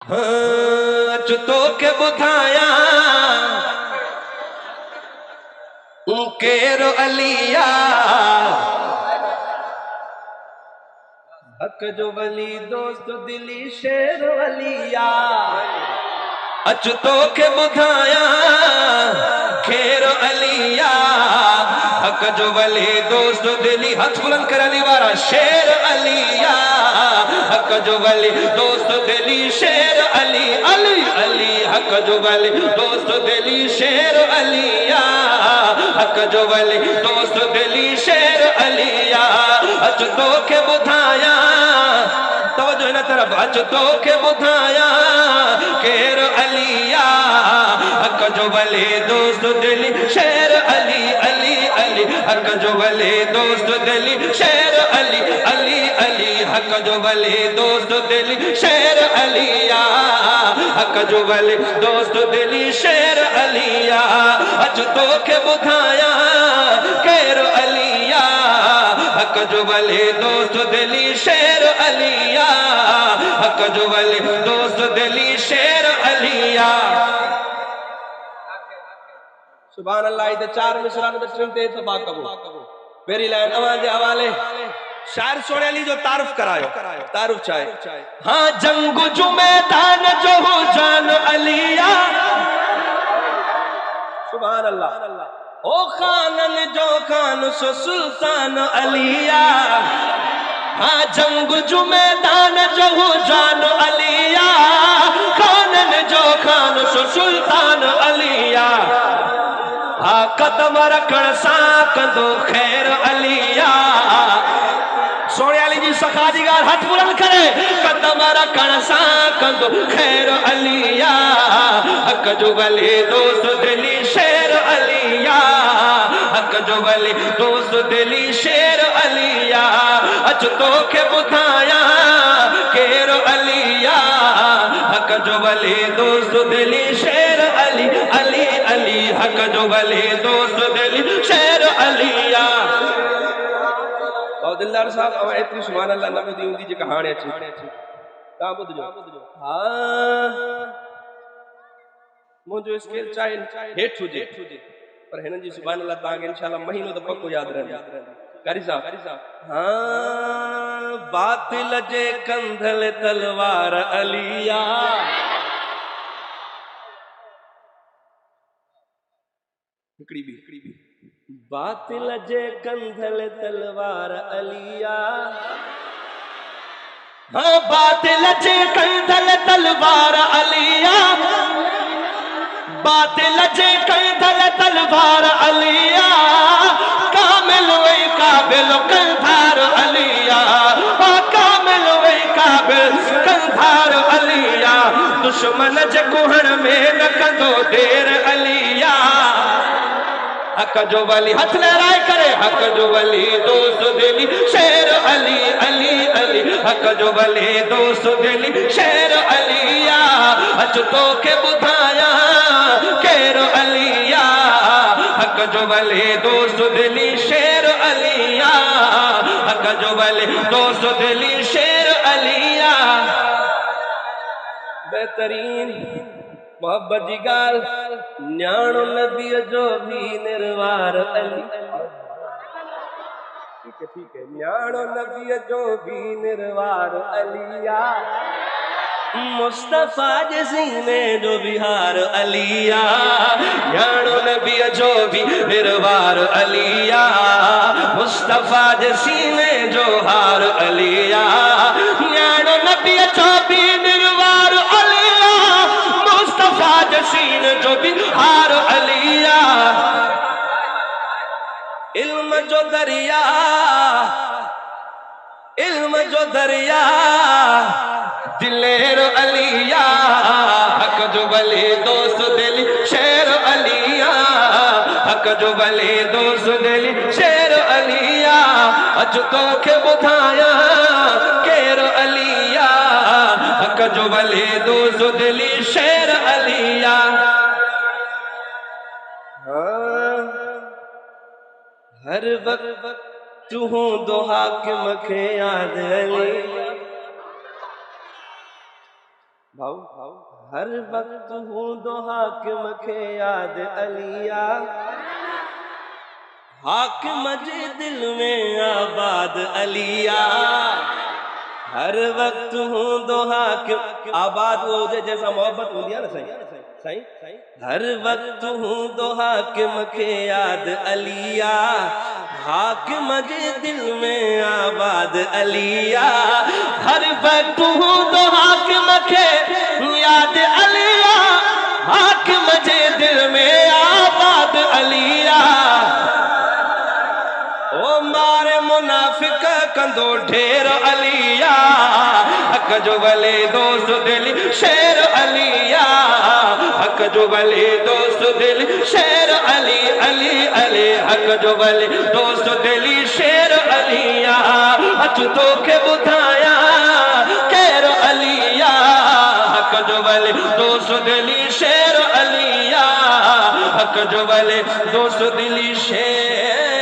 हाँ तो के बुधाया केरो अलिया हक जो वली दोस्त दिली शेर अलिया अचतो के बुधाया खेरो अलिया हक जो वली दोस्त दिली हथ बुलंद कर अली वारा शेर अलिया हक जो वली दोस्त दिली शेर अली अली अली हक जो वली दोस्त दिली शेर अलिया हक जो वली दोस्त दिली शेर अलिया अचतो के बुधाया तवज्जो इन तरफ अचतो के बुधाया केर अलिया हक जो वली दोस्त दिली शेर अली अली अली हक जो वली दोस्त दिली शेर अली अली अली हक जो वली दोस्त दिली शेर अलिया हक जो वली दोस्त दिली शेर अलिया अचतो के बुधाया केर अलिया हक जो वली दोस्त दिली शेर अलिया हक जो वली दोस्त दिली शेर अलिया सुभान अल्लाह इधर चार मिसरान में सुनते इत्तफाक कबो मेरी लाइन आवाज हवाले शायर सोने अली जो तारुफ करायो तारुफ चाहे हाँ जंग जो मैदान जो हो जान अलिया सुभान अल्लाह ओ खानन जो खान सो सुल्तान अलिया हाँ जंग जो मैदान जो हो जान अलिया खानन जो खान सो सुल्तान अलिया हाँ कदम रखण सा कंदो खैर अलिया सोने अली जी सखा जी गाल हाथ बुलंद करे कदम रखण सा कंदो खैर अलिया हक जो वली दोस्त दिली शेर अलिया हक जो वली दोस्त दिली शेर अलिया अचतो के बुधाया केर अलिया हक जो वली दोस्त दिली शेर अली अली अली हक जो वली दोस्त दिली शेर अलिया और दिलदार साहब अब इतनी सुभान अल्लाह नबी दी उंदी जे कहानी अच्छी ता बुध जो हां मुझे स्केल चाहे हेठ हुजे पर हिन जी सुभान अल्लाह ताके इंशाल्लाह महीनो तो पक्को याद रहंदी कारी साहब हां बातिल जे कंधल तलवार अलिया हिकड़ी भी बातिल जे कंधल तलवार अलिया हाँ बातिल जे कंधल तलवार अलिया बातिल जे कंधल तलवार अलिया कामिल वही काबिल कंधार अलिया कामिल वही काबिल कंधार अलिया दुश्मन जे कुहण में न कंदो देर अलिया हक जो वली हथ लहराए करे हक जो वली दोस्त दिली शेर अली अली अली हक जो वली दोस्त दिली शेर अलिया अचतो के बुधाया केर अलिया हक जो वली दोस्त दिली शेर अलिया हक जो वली दोस्त दिली शेर अलिया बेहतरीन मोहब्बत जी गाल न्याणो नबी जो भी निर्वार अली ठीक है न्याणो नबी जो भी निर्वार अलिया मुस्तफा जे सीने जो बिहार अलिया न्याणो नबी जो भी निर्वार अलिया मुस्तफा जे सीने जो हार अलिया न्याणो नबी जो भी निर्वार अलिया मुस्तफा जे सीने जो भी हार अलिया इल्म जो दरिया दिलेर अलिया हक जो वली दोस्त दिली शेर अलिया हक जो वली दोस्त दिली शेर अलिया अचतो के बुधाया केर अलिया हक जो वली दोस्त दिली शेर अलिया हर वक्त तू दो हाकिम के याद अली भाऊ हर वक्त हूँ दो हाकिम खे याद अलिया, हाकिम जे दिल में आबाद अलिया। हर वक्त हूँ दो हाकिम, आबाद वो जैसा मोहब्बत होती है ना सही सही। हर वक्त हूँ दो हाकिम खे याद अलिया, हाकिम जे दिल में आबाद अलिया। हर वक्त हूँ दो हाकिम खे याद अलिया, हाकिम जे दिल में आबाद अलिया। ओ मारे मुनाफिक कंदो ढेर अलिया, हक जो भले दोस्त दिल शेर अलिया, हक जो भले दोस्त दिल शेर अली अली अली, हक जो भले दोस्त दिल शेर अलिया। अच तोखे ॿुधाया केर अलिया, हक जो भले दोस्त दिल शेर अलिया, हक जो भले दोस्त दिल शेर